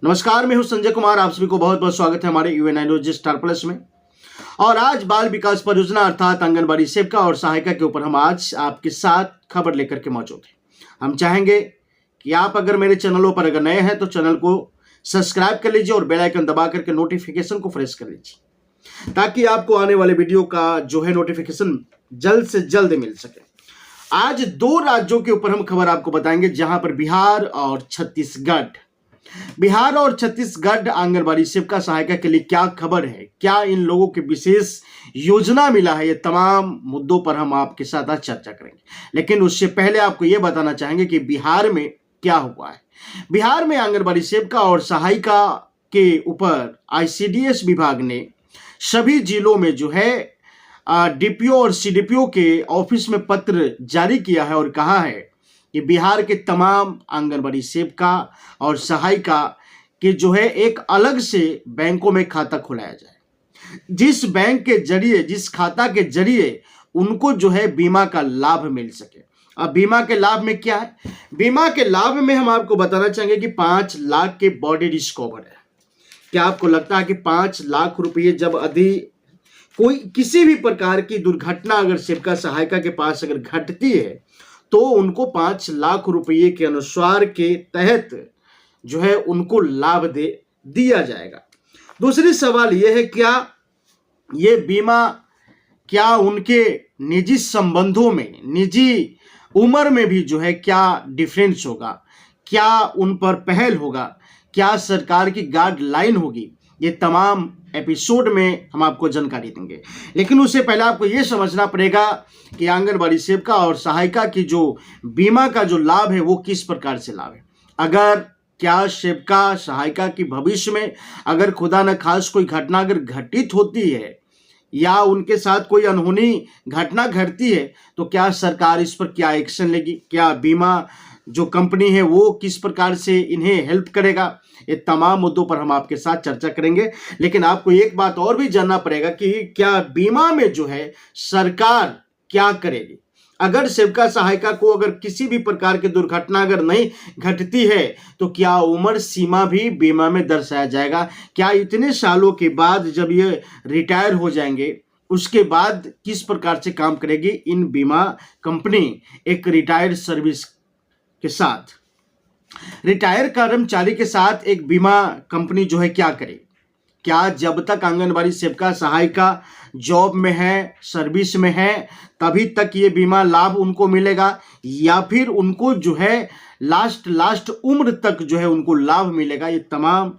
नमस्कार, मैं हूं संजय कुमार। आप सभी को बहुत बहुत स्वागत है हमारे यूएनआई स्टार प्लस में। और आज बाल विकास परियोजना अर्थात आंगनबाड़ी सेविका और सहायिका के ऊपर हम आज आपके साथ खबर लेकर के मौजूद हैं। हम चाहेंगे कि आप अगर मेरे चैनलों पर अगर नए हैं तो चैनल को सब्सक्राइब कर लीजिए और बेल आइकन दबा करके नोटिफिकेशन को प्रेस कर लीजिए ताकि आपको आने वाले वीडियो का जो है नोटिफिकेशन जल्द से जल्द मिल सके। आज दो राज्यों के ऊपर हम खबर आपको बताएंगे जहां पर बिहार और छत्तीसगढ़ आंगनबाड़ी सेविका सहायिका के लिए क्या खबर है, क्या इन लोगों के विशेष योजना मिला है, ये तमाम मुद्दों पर हम आपके साथ आज चर्चा करेंगे। लेकिन उससे पहले आपको ये बताना चाहेंगे कि बिहार में क्या हुआ है। बिहार में आंगनबाड़ी सेविका और सहायिका के ऊपर आईसीडीएस विभाग ने सभी जिलों में जो है डीपीओ और सीडीपीओ के ऑफिस में पत्र जारी किया है और कहा है कि बिहार के तमाम आंगनबाड़ी सेविका और सहायिका के जो है एक अलग से बैंकों में खाता खुलाया जाए, जिस बैंक के जरिए, जिस खाता के जरिए उनको जो है बीमा का लाभ मिल सके। अब बीमा के लाभ में क्या है? बीमा के लाभ में हम आपको बताना चाहेंगे कि 5 लाख के बॉडी रिस्क कवर है। क्या आपको लगता है कि 5 लाख रुपये जब अधिक कोई किसी भी प्रकार की दुर्घटना अगर सेविका सहायिका के पास अगर घटती है तो उनको 5 लाख रुपये के अनुसार के तहत जो है उनको लाभ दिया जाएगा। दूसरी सवाल यह है, क्या ये बीमा क्या उनके निजी संबंधों में, निजी उम्र में भी जो है क्या डिफरेंस होगा, क्या उन पर पहल होगा, क्या सरकार की गाइडलाइन होगी? ये तमाम एपिसोड में हम आपको जानकारी देंगे। लेकिन उससे पहले आपको ये समझना पड़ेगा कि आंगनबाड़ी सेविका और सहायिका की जो बीमा का जो लाभ है वो किस प्रकार से लाभ है। अगर क्या सेविका सहायिका की भविष्य में अगर खुदा न खास कोई घटना अगर घटित होती है या उनके साथ कोई अनहोनी घटना घटती है तो क्या सरकार इस पर क्या एक्शन लेगी, क्या बीमा जो कंपनी है वो किस प्रकार से इन्हें हेल्प करेगा? ये तमाम मुद्दों पर हम आपके साथ चर्चा करेंगे। लेकिन आपको एक बात और भी जानना पड़ेगा कि क्या बीमा में जो है सरकार क्या करेगी अगर सेविका सहायिका को अगर किसी भी प्रकार की दुर्घटना अगर नहीं घटती है तो क्या उम्र सीमा भी बीमा में दर्शाया जाएगा? क्या इतने सालों के बाद जब ये रिटायर हो जाएंगे उसके बाद किस प्रकार से काम करेगी इन बीमा कंपनी एक रिटायर्ड सर्विस के साथ, रिटायर कर्मचारी के साथ एक बीमा कंपनी जो है क्या करे? क्या जब तक आंगनबाड़ी सेविका सहायिका जॉब में है, सर्विस में है, तभी तक ये बीमा लाभ उनको मिलेगा या फिर उनको जो है लास्ट उम्र तक जो है उनको लाभ मिलेगा? ये तमाम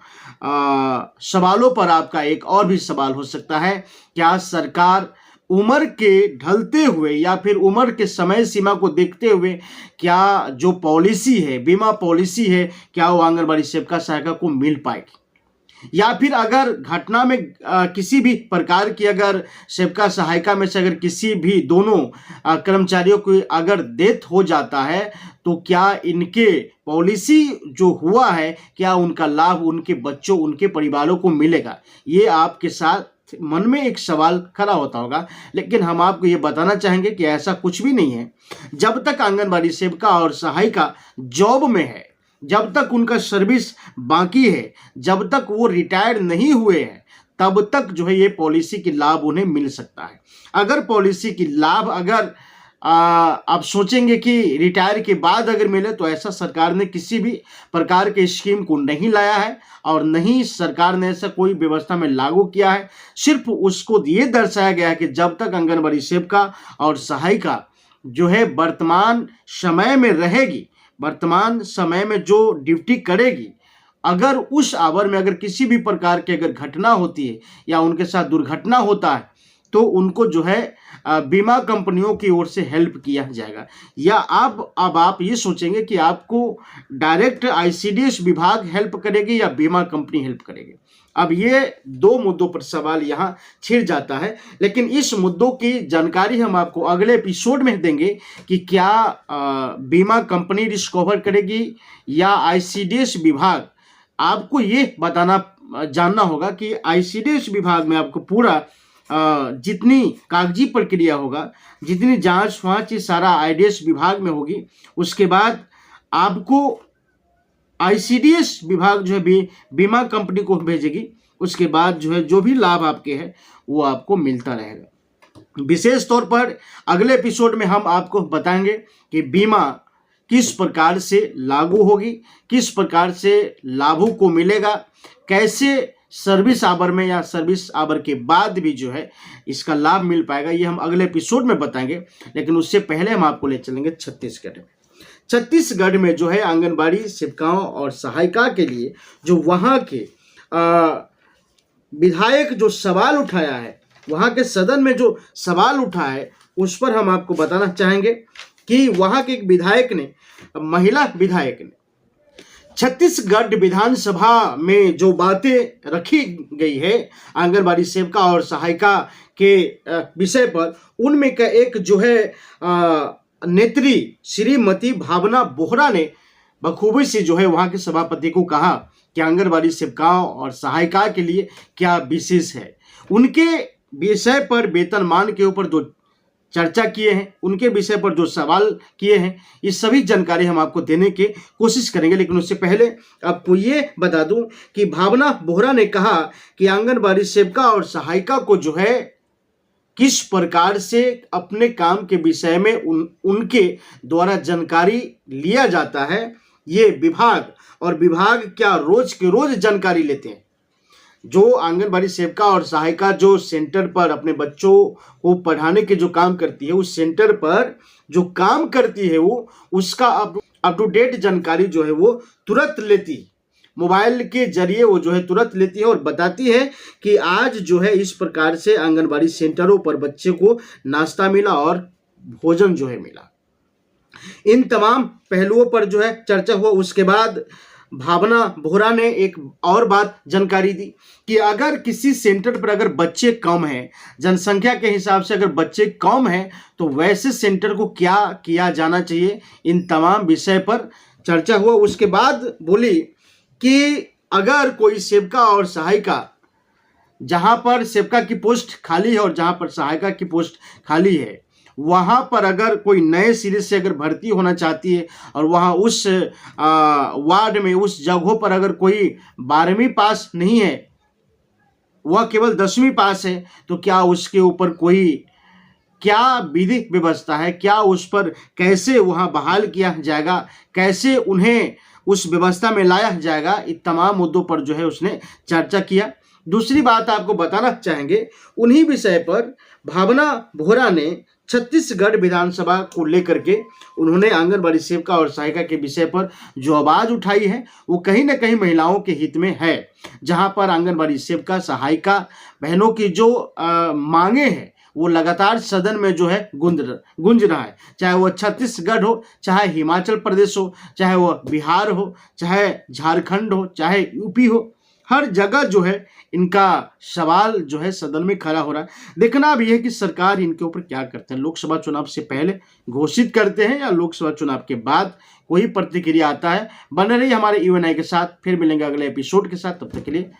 सवालों पर आपका एक और भी सवाल हो सकता है, क्या सरकार उम्र के ढलते हुए या फिर उम्र के समय सीमा को देखते हुए क्या जो पॉलिसी है, बीमा पॉलिसी है, क्या वो आंगनबाड़ी सेविका सहायिका को मिल पाएगी? या फिर अगर घटना में किसी भी प्रकार की अगर सेविका सहायिका में से अगर किसी भी दोनों कर्मचारियों को अगर डेथ हो जाता है तो क्या इनके पॉलिसी जो हुआ है क्या उनका लाभ उनके बच्चों, उनके परिवारों को मिलेगा? ये आपके साथ मन में एक सवाल खड़ा होता होगा। लेकिन हम आपको ये बताना चाहेंगे कि ऐसा कुछ भी नहीं है। जब तक आंगनबाड़ी सेविका और सहायिका जॉब में है, जब तक उनका सर्विस बाकी है, जब तक वो रिटायर नहीं हुए हैं, तब तक जो है ये पॉलिसी की लाभ उन्हें मिल सकता है। अगर पॉलिसी की लाभ अगर आप सोचेंगे कि रिटायर के बाद अगर मिले तो ऐसा सरकार ने किसी भी प्रकार के स्कीम को नहीं लाया है और नहीं सरकार ने ऐसा कोई व्यवस्था में लागू किया है। सिर्फ उसको ये दर्शाया गया है कि जब तक आंगनबाड़ी सेविका और सहायिका जो है वर्तमान समय में रहेगी, वर्तमान समय में जो ड्यूटी करेगी, अगर उस आवर में अगर किसी भी प्रकार की अगर घटना होती है या उनके साथ दुर्घटना होता है तो उनको जो है बीमा कंपनियों की ओर से हेल्प किया जाएगा। या अब आप ये सोचेंगे कि आपको डायरेक्ट आईसीडीएस विभाग हेल्प करेगी या बीमा कंपनी हेल्प करेगी। अब ये दो मुद्दों पर सवाल यहाँ छिड़ जाता है। लेकिन इस मुद्दों की जानकारी हम आपको अगले एपिसोड में देंगे कि क्या बीमा कंपनी रिस्क कवर करेगी या आईसीडीएस विभाग। आपको ये जानना होगा कि आईसीडीएस विभाग में आपको पूरा जितनी कागजी प्रक्रिया होगा, जितनी जांच फांच, ये सारा आईडीएस विभाग में होगी। उसके बाद आपको आईसीडीएस विभाग जो है बीमा कंपनी को भेजेगी। उसके बाद जो है जो भी लाभ आपके हैं वो आपको मिलता रहेगा। विशेष तौर पर अगले एपिसोड में हम आपको बताएंगे कि बीमा किस प्रकार से लागू होगी, किस प्रकार से लाभों को मिलेगा, कैसे सर्विस आवर में या सर्विस आवर के बाद भी जो है इसका लाभ मिल पाएगा, ये हम अगले एपिसोड में बताएंगे। लेकिन उससे पहले हम आपको ले चलेंगे छत्तीसगढ़ में। छत्तीसगढ़ में जो है आंगनबाड़ी सेविकाओं और सहायिका के लिए जो वहाँ के विधायक जो सवाल उठाया है, वहाँ के सदन में जो सवाल उठा है, उस पर हम आपको बताना चाहेंगे कि वहाँ के एक विधायक ने, महिला विधायक ने छत्तीसगढ़ विधानसभा में जो बातें रखी गई है आंगनबाड़ी सेविका और सहायिका के विषय पर, उनमें का एक जो है नेत्री श्रीमती भावना बोहरा ने बखूबी से जो है वहाँ के सभापति को कहा कि आंगनबाड़ी सेविकाओं और सहायिका के लिए क्या विशेष है। उनके विषय पर, वेतनमान के ऊपर जो चर्चा किए हैं, उनके विषय पर जो सवाल किए हैं, ये सभी जानकारी हम आपको देने की कोशिश करेंगे। लेकिन उससे पहले आपको ये बता दूं कि भावना बोहरा ने कहा कि आंगनबाड़ी सेविका और सहायिका को जो है किस प्रकार से अपने काम के विषय में उनके द्वारा जानकारी लिया जाता है, ये विभाग, और विभाग क्या रोज के रोज जानकारी लेते हैं। जो आंगनबाड़ी सेविका और सहायिका जो सेंटर पर अपने बच्चों को पढ़ाने के जो काम करती है, उस सेंटर पर जो काम करती है वो उसका अप टू डेट जानकारी जो है वो तुरंत लेती है। मोबाइल के जरिए वो जो है तुरंत लेती है और बताती है कि आज जो है इस प्रकार से आंगनबाड़ी सेंटरों पर बच्चे को नाश्ता मिला और भोजन जो है मिला। इन तमाम पहलुओं पर जो है चर्चा हुआ। उसके बाद भावना बोहरा ने एक और बात जानकारी दी कि अगर किसी सेंटर पर अगर बच्चे कम हैं, जनसंख्या के हिसाब से अगर बच्चे कम हैं, तो वैसे सेंटर को क्या किया जाना चाहिए, इन तमाम विषय पर चर्चा हुआ। उसके बाद बोली कि अगर कोई सेविका और सहायिका, जहां पर सेविका की पोस्ट खाली है और जहां पर सहायिका की पोस्ट खाली है, वहाँ पर अगर कोई नए सिरे से अगर भर्ती होना चाहती है और वहाँ उस वार्ड में, उस जगहों पर अगर कोई 12वीं पास नहीं है, वह केवल 10वीं पास है, तो क्या उसके ऊपर कोई क्या विधिक व्यवस्था है, क्या उस पर कैसे वहाँ बहाल किया जाएगा, कैसे उन्हें उस व्यवस्था में लाया जाएगा, इन तमाम मुद्दों पर जो है उसने चर्चा किया। दूसरी बात आपको बताना चाहेंगे, उन्हीं विषय पर भावना बोहरा ने छत्तीसगढ़ विधानसभा को लेकर के उन्होंने आंगनबाड़ी सेविका और सहायिका के विषय पर जो आवाज उठाई है वो कहीं ना कहीं महिलाओं के हित में है। जहां पर आंगनबाड़ी सेविका सहायिका बहनों की जो मांगे हैं वो लगातार सदन में जो है गूंज रहा है, चाहे वो छत्तीसगढ़ हो, चाहे हिमाचल प्रदेश हो, चाहे वो बिहार हो, चाहे झारखंड हो, चाहे यूपी हो, हर जगह जो है इनका सवाल जो है सदन में खड़ा हो रहा है। देखना अब यह है कि सरकार इनके ऊपर क्या करते हैं। लोकसभा चुनाव से पहले घोषित करते हैं या लोकसभा चुनाव के बाद कोई प्रतिक्रिया आता है। बने रहिए हमारे यूएनआई के साथ, फिर मिलेंगे अगले एपिसोड के साथ। तब तक के लिए